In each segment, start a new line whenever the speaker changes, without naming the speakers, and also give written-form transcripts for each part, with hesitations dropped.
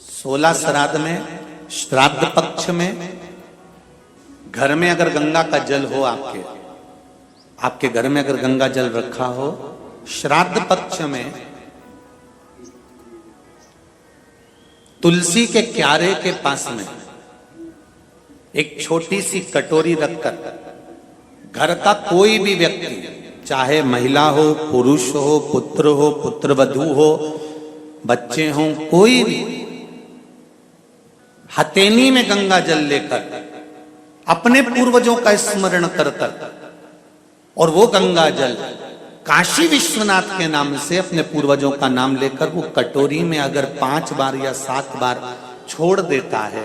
16 श्राद्ध में, श्राद्ध पक्ष में, घर में अगर गंगा का जल हो, आपके घर में अगर गंगा जल रखा हो, श्राद्ध पक्ष में तुलसी के क्यारे के पास में एक छोटी सी कटोरी रखकर घर का कोई भी व्यक्ति, चाहे महिला हो, पुरुष हो, पुत्रवधू हो, बच्चे हों, कोई भी हथेली में गंगा जल लेकर अपने पूर्वजों का स्मरण कर और वो गंगा जल काशी विश्वनाथ के नाम से अपने पूर्वजों का नाम लेकर वो कटोरी में अगर 5 बार या 7 बार छोड़ देता है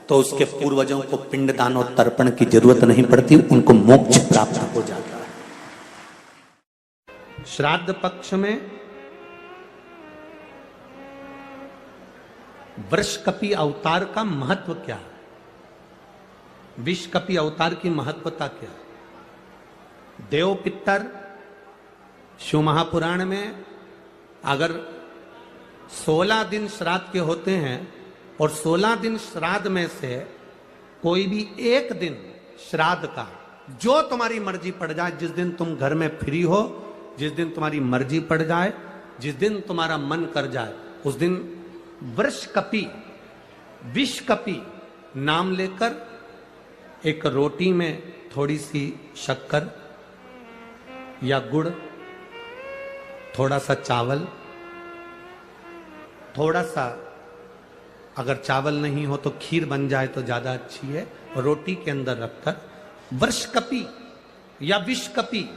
तो उसके पूर्वजों को पिंडदान और तर्पण की जरूरत नहीं पड़ती, उनको मोक्ष प्राप्त हो जाता है। श्राद्ध पक्ष में वृषकपि अवतार का महत्व क्या है? विषकपि अवतार की महत्वता क्या है? देव पितर शिव महापुराण में अगर 16 दिन श्राद्ध के होते हैं और 16 दिन श्राद्ध में से कोई भी एक दिन श्राद्ध का, जो तुम्हारी मर्जी पड़ जाए, जिस दिन तुम घर में फ्री हो, जिस दिन तुम्हारी मर्जी पड़ जाए, जिस दिन तुम्हारा मन कर जाए, उस दिन वृषकपि, विषकपि नाम लेकर एक रोटी में थोड़ी सी शक्कर या गुड़, थोड़ा सा चावल, थोड़ा सा अगर चावल नहीं हो तो खीर बन जाए तो ज्यादा अच्छी है, रोटी के अंदर रखकर वृषकपि या विषकपि,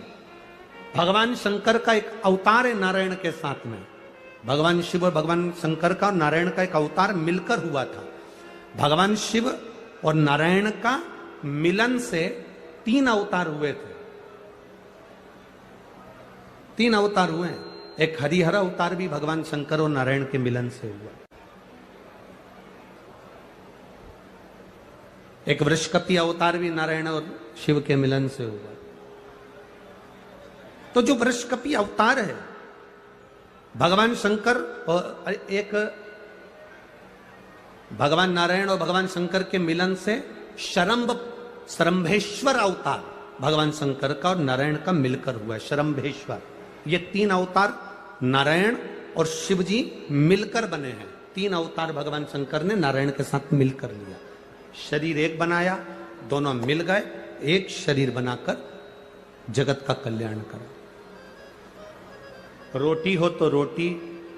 भगवान शंकर का एक अवतार है नारायण के साथ में। भगवान शिव और भगवान शंकर का और नारायण का एक अवतार मिलकर हुआ था। भगवान शिव और नारायण का मिलन से 3 अवतार हुए थे। 3 अवतार हुए। एक हरिहर अवतार भी भगवान शंकर और नारायण के मिलन से हुआ। एक वृषकपि अवतार भी नारायण और शिव के मिलन से हुआ। तो जो वृषकपि अवतार है, भगवान शंकर और एक भगवान नारायण और भगवान शंकर के मिलन से शरंभेश्वर अवतार भगवान शंकर का और नारायण का मिलकर हुआ है। शरंभेश्वर, ये 3 अवतार नारायण और शिव जी मिलकर बने हैं। 3 अवतार भगवान शंकर ने नारायण के साथ मिलकर लिया, शरीर एक बनाया, दोनों मिल गए, एक शरीर बनाकर जगत का कल्याण करा। रोटी हो तो रोटी,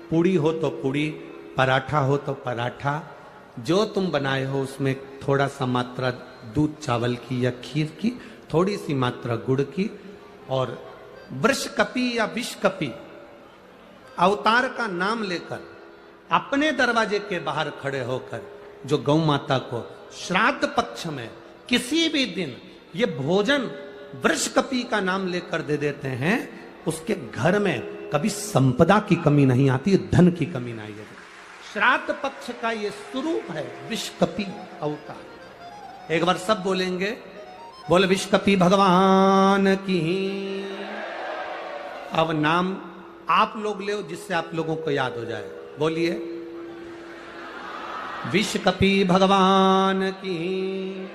पूड़ी हो तो पूड़ी, पराठा हो तो पराठा, जो तुम बनाए हो उसमें थोड़ा सा मात्रा दूध चावल की या खीर की, थोड़ी सी मात्रा गुड़ की, और वृषकपि या विषकपि अवतार का नाम लेकर अपने दरवाजे के बाहर खड़े होकर जो गौ माता को श्राद्ध पक्ष में किसी भी दिन ये भोजन वृषकपि का नाम लेकर दे देते हैं, उसके घर में कभी संपदा की कमी नहीं आती, धन की कमी नहीं आती। श्राद्ध पक्ष का ये स्वरूप है विषकपि अवतार। एक बार सब बोलेंगे, बोल विषकपि भगवान की। अब नाम आप लोग ले जिससे आप लोगों को याद हो जाए। बोलिए, विषकपि भगवान की।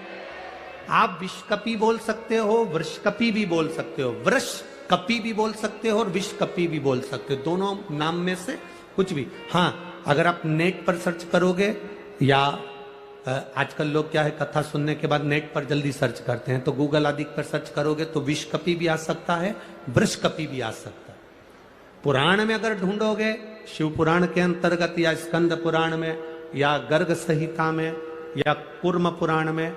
आप विषकपि बोल सकते हो, वृषकपि भी बोल सकते हो, वृषकपि भी बोल सकते हो और विषकपि भी बोल सकते हो, दोनों नाम में से कुछ भी। हाँ, अगर आप नेट पर सर्च करोगे, या आजकल लोग क्या है, कथा सुनने के बाद नेट पर जल्दी सर्च करते हैं, तो गूगल आदि पर सर्च करोगे तो विषकपि भी आ सकता है, वृषकपि भी आ सकता है। पुराण में अगर ढूंढोगे, शिव पुराण के अंतर्गत या स्कंद पुराण में या गर्ग संहिता में या कूर्म पुराण में,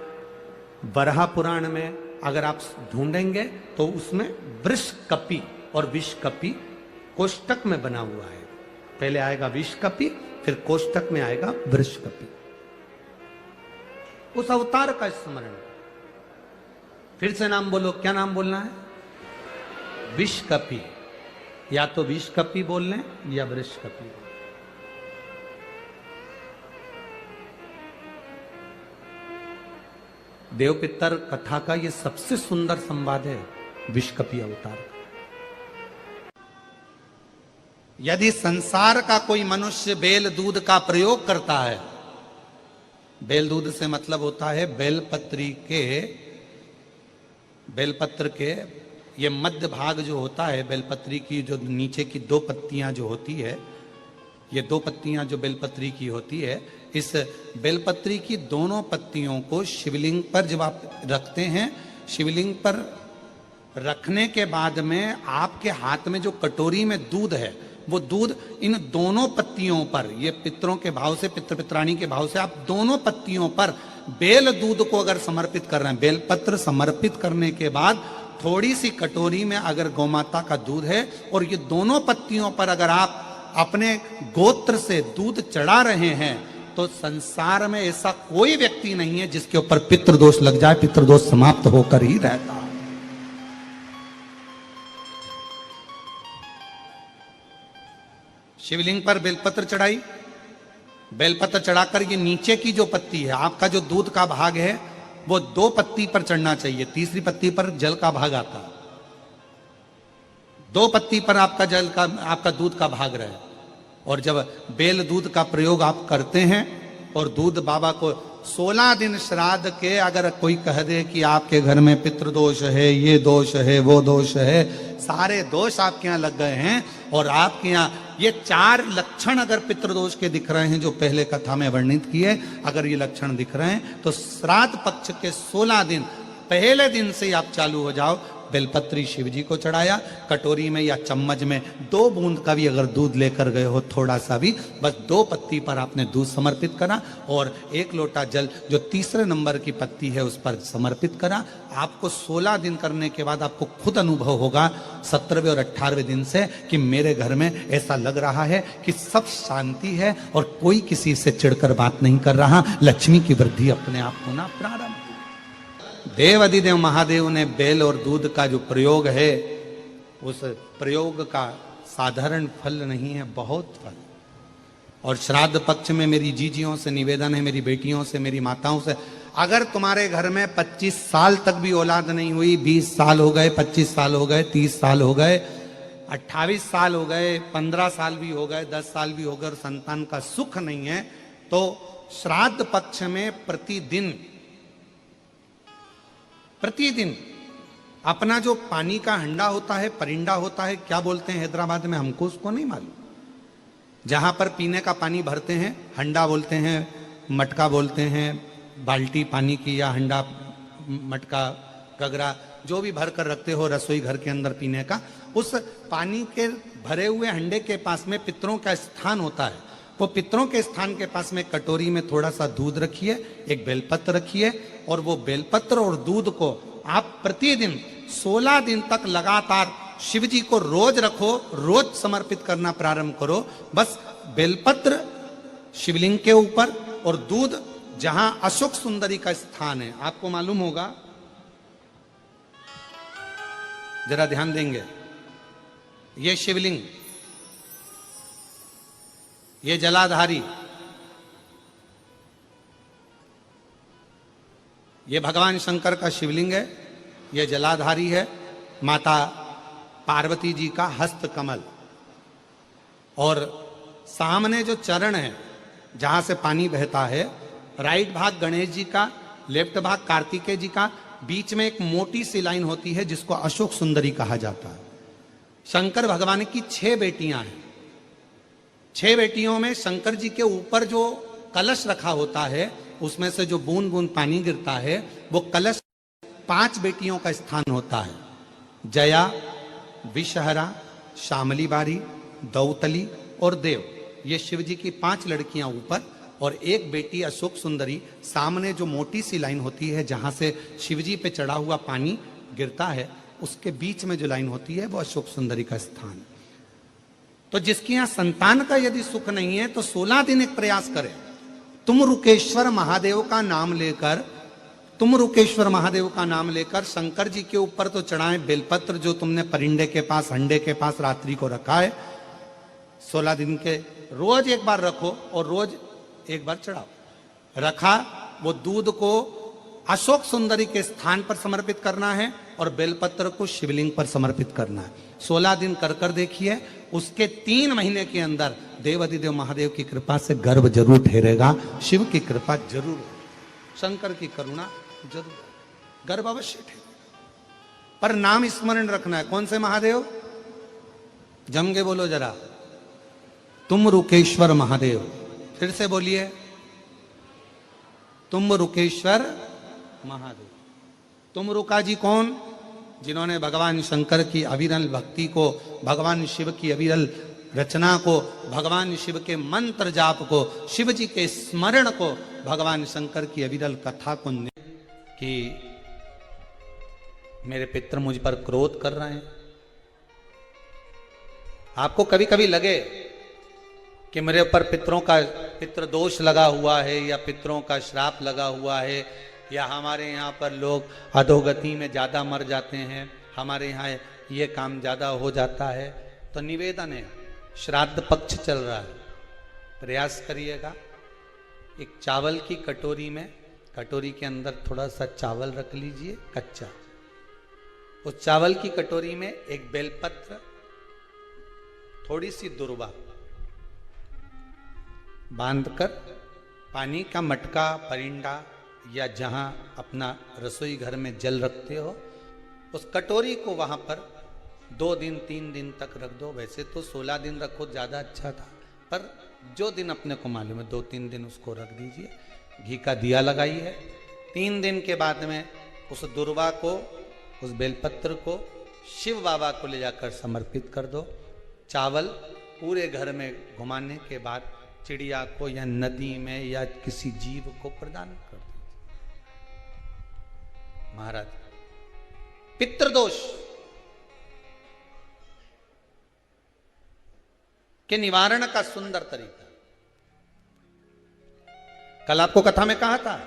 बरहा पुराण में अगर आप ढूंढेंगे तो उसमें वृषकपि और विषकपि कोष्टक में बना हुआ है। पहले आएगा विषकपि, फिर कोष्टक में आएगा वृषकपि। उस अवतार का स्मरण। फिर से नाम बोलो, क्या नाम बोलना है? विषकपि। या तो विषकपि बोल लें या वृषकपि। देव पितर कथा का ये सबसे सुंदर संवाद है विषकपि अवतार का। यदि संसार का कोई मनुष्य बेल दूध का प्रयोग करता है बेल दूध से मतलब होता है बेलपत्र के ये मध्य भाग जो होता है, बेलपत्री की जो नीचे की दो पत्तियां जो होती है, ये दो पत्तियां जो बेलपत्री की होती है, इस बेलपत्री की दोनों पत्तियों को शिवलिंग पर जब आप रखते हैं, शिवलिंग पर रखने के बाद में आपके हाथ में जो कटोरी में दूध है, वो दूध इन दोनों पत्तियों पर, ये पितरों के भाव से, पितृ पित्राणी के भाव से आप दोनों पत्तियों पर बेल दूध को अगर समर्पित कर रहे हैं, बेलपत्र समर्पित करने के बाद थोड़ी सी कटोरी में अगर गौमाता का दूध है और ये दोनों पत्तियों पर अगर आप अपने गोत्र से दूध चढ़ा रहे हैं, तो संसार में ऐसा कोई व्यक्ति नहीं है जिसके ऊपर पितृदोष लग जाए। पितृदोष समाप्त होकर ही रहता है। शिवलिंग पर बेलपत्र चढ़ाई, बेलपत्र चढ़ाकर ये नीचे की जो पत्ती है, आपका जो दूध का भाग है, वो दो पत्ती पर चढ़ना चाहिए, तीसरी पत्ती पर जल का भाग आता है। दो पत्ती पर आपका दूध का भाग रहे। और जब बेल दूध का प्रयोग आप करते हैं और दूध बाबा को 16 दिन श्राद्ध के अगर कोई कह दे कि आपके घर में पितृदोष है, ये दोष है, वो दोष है, सारे दोष आपके यहाँ लग गए हैं, और आपके यहाँ ये 4 लक्षण अगर पितृदोष के दिख रहे हैं जो पहले कथा में वर्णित किए, अगर ये लक्षण दिख रहे हैं, तो श्राद्ध पक्ष के 16 दिन पहले दिन से आप चालू हो जाओ। बेलपत्री शिव जी को चढ़ाया, कटोरी में या चम्मच में 2 बूंद का भी अगर दूध लेकर गए हो, थोड़ा सा भी, बस 2 पत्ती पर आपने दूध समर्पित करा और 1 लोटा जल जो तीसरे नंबर की पत्ती है उस पर समर्पित करा। आपको 16 दिन करने के बाद आपको खुद अनुभव होगा 17वें और 18वें दिन से कि मेरे घर में ऐसा लग रहा है कि सब शांति है और कोई किसी से चिढ़कर बात नहीं कर रहा। लक्ष्मी की वृद्धि अपने आप होना प्रारंभ। देव अधिदेव महादेव ने बेल और दूध का जो प्रयोग है, उस प्रयोग का साधारण फल नहीं है, बहुत फल। और श्राद्ध पक्ष में मेरी जीजियों से निवेदन है, मेरी बेटियों से, मेरी माताओं से, अगर तुम्हारे घर में 25 साल तक भी औलाद नहीं हुई, 20 साल हो गए, 25 साल हो गए, 30 साल हो गए, 28 साल हो गए, 15 साल भी हो गए, 10 साल भी हो गए और संतान का सुख नहीं है, तो श्राद्ध पक्ष में प्रतिदिन अपना जो पानी का हंडा होता है, परिंडा होता है, क्या बोलते हैं हैदराबाद में, हमको उसको नहीं मालूम, जहां पर पीने का पानी भरते हैं, हंडा बोलते हैं, मटका बोलते हैं, बाल्टी पानी की या हंडा, मटका, गगरा, जो भी भर कर रखते हो रसोई घर के अंदर पीने का, उस पानी के भरे हुए हंडे के पास में पितरों का स्थान होता है। वो पितरों के स्थान के पास में कटोरी में थोड़ा सा दूध रखिए, एक बेलपत्र रखिए, और वो बेलपत्र और दूध को आप प्रतिदिन 16 दिन तक लगातार शिव जी को रोज रखो, रोज समर्पित करना प्रारंभ करो। बस बेलपत्र शिवलिंग के ऊपर और दूध जहां अशोक सुंदरी का स्थान है, आपको मालूम होगा, जरा ध्यान देंगे, ये शिवलिंग, ये जलाधारी, ये भगवान शंकर का शिवलिंग है, ये जलाधारी है, माता पार्वती जी का हस्त कमल, और सामने जो चरण है जहां से पानी बहता है, राइट भाग गणेश जी का, लेफ्ट भाग कार्तिकेय जी का, बीच में एक मोटी सी लाइन होती है जिसको अशोक सुंदरी कहा जाता है। शंकर भगवान की 6 बेटियां हैं। 6 बेटियों में शंकर जी के ऊपर जो कलश रखा होता है, उसमें से जो बूंद बूंद पानी गिरता है, वो कलश 5 बेटियों का स्थान होता है, जया, विषहरा, श्यामली बारी, दौतली और देव। ये शिव जी की 5 लड़कियां ऊपर और एक बेटी अशोक सुंदरी, सामने जो मोटी सी लाइन होती है जहां से शिव जी पे चढ़ा हुआ पानी गिरता है, उसके बीच में जो लाइन होती है वो अशोक सुंदरी का स्थान। तो जिसके यहां संतान का यदि सुख नहीं है तो 16 दिन एक प्रयास करें, तुम रुकेश्वर महादेव का नाम लेकर, तुम रुकेश्वर महादेव का नाम लेकर शंकर जी के ऊपर तो चढ़ाएं बेलपत्र, जो तुमने परिंडे के पास, हंडे के पास रात्रि को रखा है, 16 दिन के रोज एक बार रखो और रोज एक बार चढ़ाओ। रखा, वो दूध को अशोक सुंदरी के स्थान पर समर्पित करना है और बेलपत्र को शिवलिंग पर समर्पित करना है। 16 दिन कर देखिए, उसके 3 महीने के अंदर देवाधिदेव महादेव की कृपा से गर्भ जरूर ठहरेगा, शिव की कृपा जरूर, शंकर की करुणा जरूर, गर्भ अवश्य ठहरेगा। पर नाम स्मरण रखना है। कौन से महादेव? जम के बोलो जरा, तुम रुकेश्वर महादेव। फिर से बोलिए, तुम रुकेश्वर महादेव। तुम रुका जी कौन? जिन्होंने भगवान शंकर की अविरल भक्ति को, भगवान शिव की अविरल रचना को, भगवान शिव के मंत्र जाप को, शिव जी के स्मरण को, भगवान शंकर की अविरल कथा को, कि मेरे पितर मुझ पर क्रोध कर रहे हैं। आपको कभी कभी लगे कि मेरे ऊपर पितरों का पितृ दोष लगा हुआ है, या पितरों का श्राप लगा हुआ है, या हमारे यहाँ पर लोग अधोगति में ज़्यादा मर जाते हैं, हमारे यहाँ ये काम ज़्यादा हो जाता है, तो निवेदन है, श्राद्ध पक्ष चल रहा है, प्रयास करिएगा। एक चावल की कटोरी में, कटोरी के अंदर थोड़ा सा चावल रख लीजिए कच्चा, उस चावल की कटोरी में एक बेलपत्र, थोड़ी सी दुर्वा बांधकर, पानी का मटका, परिंडा या जहां अपना रसोई घर में जल रखते हो, उस कटोरी को वहां पर 2 दिन 3 दिन तक रख दो। वैसे तो 16 दिन रखो ज़्यादा अच्छा था, पर जो दिन अपने को मालूम है 2-3 दिन उसको रख दीजिए। घी का दिया लगाइए। 3 दिन के बाद में उस दुर्वा को, उस बेलपत्र को शिव बाबा को ले जाकर समर्पित कर दो। चावल पूरे घर में घुमाने के बाद चिड़िया को या नदी में या किसी जीव को प्रदान कर दो। महाराज, पितृदोष के निवारण का सुंदर तरीका। कल आपको कथा में कहा था,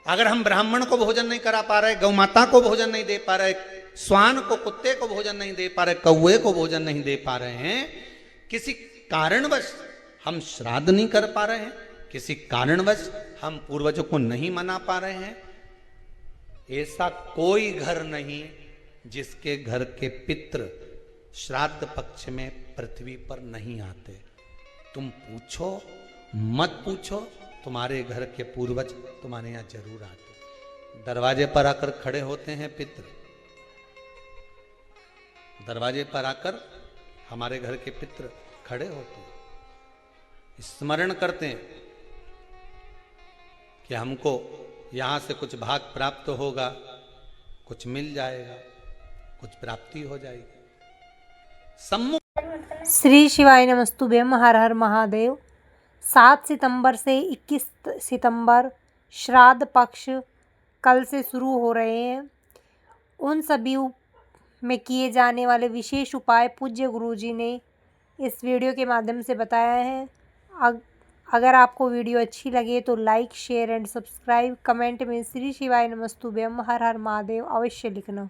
अगर हम ब्राह्मण को भोजन नहीं करा पा रहे, गौ माता को भोजन नहीं दे पा रहे, स्वान को, कुत्ते को भोजन नहीं दे पा रहे, कौवे को भोजन नहीं दे पा रहे हैं, किसी कारणवश हम श्राद्ध नहीं कर पा रहे हैं, किसी कारणवश हम पूर्वजों को नहीं मना पा रहे हैं, ऐसा कोई घर नहीं जिसके घर के पितृ श्राद्ध पक्ष में पृथ्वी पर नहीं आते। तुम पूछो मत पूछो, तुम्हारे घर के पूर्वज तुम्हारे यहां जरूर आते। दरवाजे पर आकर खड़े होते हैं पितृ, दरवाजे पर आकर हमारे घर के पितृ खड़े होते हैं, स्मरण करते हैं कि हमको यहां से कुछ भाग प्राप्त होगा, कुछ मिल जाएगा, कुछ प्राप्ति हो जाएगी।
श्री शिवाय नमस्तुभ्यम। हर हर महादेव। 7 सितंबर से 21 सितंबर श्राद्ध पक्ष कल से शुरू हो रहे हैं। उन सभी में किए जाने वाले विशेष उपाय पूज्य गुरुजी ने इस वीडियो के माध्यम से बताया है। अगर आपको वीडियो अच्छी लगे तो like, share and subscribe, comment में श्री शिवाय नमस्तुभ्यम हर हर महादेव अवश्य लिखना।